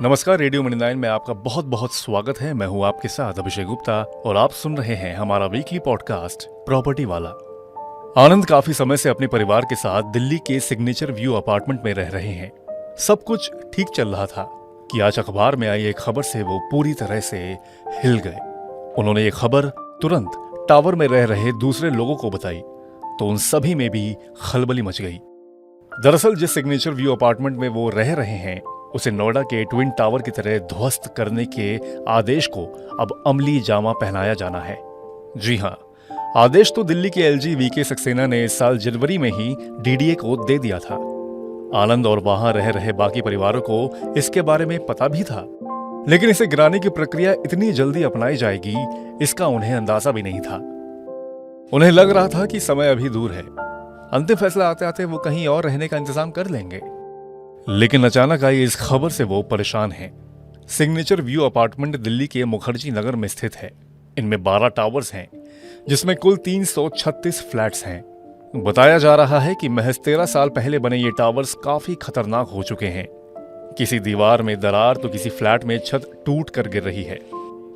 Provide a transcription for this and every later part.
नमस्कार, radio money 9 में आपका बहुत बहुत स्वागत है। मैं हूं आपके साथ अभिषेक गुप्ता और आप सुन रहे हैं हमारा वीकली पॉडकास्ट प्रॉपर्टी वाला। आनंद काफी समय से अपने परिवार के साथ दिल्ली के सिग्नेचर व्यू अपार्टमेंट में रह रहे हैं। सब कुछ ठीक चल रहा था कि आज अखबार में आई एक खबर से वो पूरी तरह से हिल गए। उन्होंने ये खबर तुरंत टावर में रह रहे दूसरे लोगों को बताई तो उन सभी में भी खलबली मच गई। दरअसल जिस सिग्नेचर व्यू अपार्टमेंट में वो रह रहे हैं उसे नोएडा के ट्विन टावर की तरह ध्वस्त करने के आदेश को अब अमली जामा पहनाया जाना है। जी हां, आदेश तो दिल्ली के एलजी वीके सक्सेना ने इस साल जनवरी में ही डीडीए को दे दिया था। आनंद और वहां रह रहे बाकी परिवारों को इसके बारे में पता भी था, लेकिन इसे गिराने की प्रक्रिया इतनी जल्दी अपनाई जाएगी इसका उन्हें अंदाजा भी नहीं था। उन्हें लग रहा था कि समय अभी दूर है, अंतिम फैसला आते आते वो कहीं और रहने का इंतजाम कर लेंगे। लेकिन अचानक आई इस खबर से वो परेशान हैं। सिग्नेचर व्यू अपार्टमेंट दिल्ली के मुखर्जी नगर में स्थित है। इनमें 12 टावर्स हैं, जिसमें कुल 336 फ्लैट्स हैं। बताया जा रहा है कि महज 13 साल पहले बने ये टावर्स काफी खतरनाक हो चुके हैं। किसी दीवार में दरार तो किसी फ्लैट में छत टूट कर गिर रही है।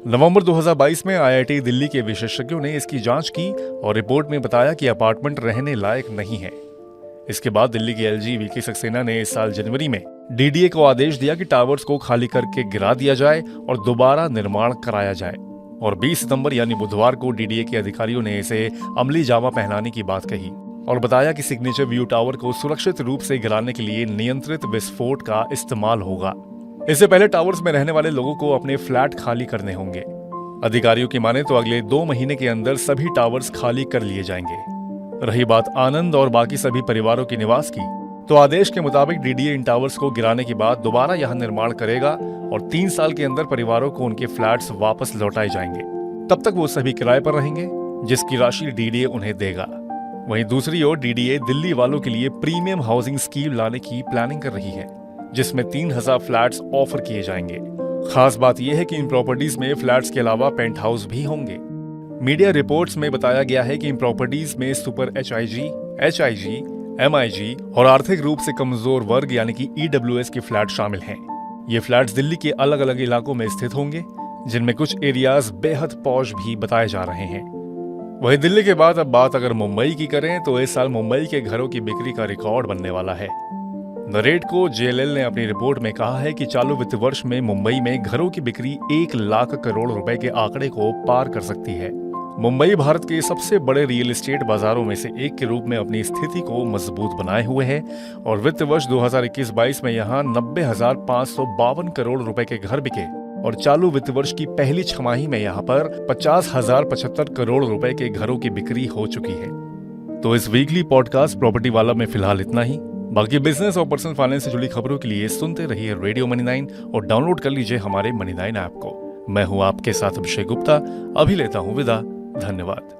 नवंबर 2022 में आईआईटी दिल्ली के विशेषज्ञों ने इसकी जांच की और रिपोर्ट में बताया कि अपार्टमेंट रहने लायक नहीं है। इसके बाद दिल्ली के एलजी वीके सक्सेना ने इस साल जनवरी में डीडीए को आदेश दिया कि टावर्स को खाली करके गिरा दिया जाए और दोबारा निर्माण कराया जाए। और 20 सितंबर यानी बुधवार को डीडीए के अधिकारियों ने इसे अमली जामा पहनाने की बात कही और बताया कि सिग्नेचर व्यू टावर को सुरक्षित रूप से गिराने के लिए नियंत्रित विस्फोट का इस्तेमाल होगा। इससे पहले टावर्स में रहने वाले लोगों को अपने फ्लैट खाली करने होंगे। अधिकारियों की माने तो अगले 2 महीने के अंदर सभी टावर्स खाली कर लिए जाएंगे। रही बात आनंद और बाकी सभी परिवारों के निवास की, तो आदेश के मुताबिक डीडीए इन टावर्स को गिराने के बाद दोबारा यहां निर्माण करेगा और 3 साल के अंदर परिवारों को उनके फ्लैट्स वापस लौटाए जाएंगे। तब तक वो सभी किराए पर रहेंगे, जिसकी राशि डीडीए उन्हें देगा। वहीं दूसरी ओर डीडीए दिल्ली वालों के लिए प्रीमियम हाउसिंग स्कीम लाने की प्लानिंग कर रही है, जिसमें 3000 फ्लैट्स ऑफर किए जाएंगे। खास बात यह है कि इन प्रॉपर्टीज में फ्लैट्स के अलावा पेंट हाउस भी होंगे। मीडिया रिपोर्ट्स में बताया गया है कि इन प्रॉपर्टीज में सुपर एचआईजी, एमआईजी और आर्थिक रूप से कमजोर वर्ग यानी कि ईडब्ल्यूएस के फ्लैट शामिल हैं। ये फ्लैट्स दिल्ली के अलग अलग इलाकों में स्थित होंगे, जिनमें कुछ एरियाज बेहद पॉश भी बताए जा रहे हैं। वहीं दिल्ली के बाद अब बात अगर मुंबई की करें तो इस साल मुंबई के घरों की बिक्री का रिकॉर्ड बनने वाला है। नरेट को जेएलएल ने अपनी रिपोर्ट में कहा है कि चालू वित्त वर्ष में मुंबई में घरों की बिक्री 1 लाख करोड़ रुपए के आंकड़े को पार कर सकती है। मुंबई भारत के सबसे बड़े रियल एस्टेट बाजारों में से एक के रूप में अपनी स्थिति को मजबूत बनाए हुए है और वित्त वर्ष 2021-22 में यहां 90,552 करोड़ रुपए के घर बिके और चालू वित्त वर्ष की पहली छमाही में यहां पर 50,075 करोड़ रुपए के घरों की बिक्री हो चुकी है। तो इस वीकली पॉडकास्ट प्रॉपर्टी वाला में फिलहाल इतना ही। बाकी बिजनेस और पर्सनल फाइनेंस से जुड़ी खबरों के लिए सुनते रहिए रेडियो मनी 9 और डाउनलोड कर लीजिए हमारे मनी 9 ऐप को। मैं हूं आपके साथ अभिषेक गुप्ता। अभी लेता हूं विदा। धन्यवाद।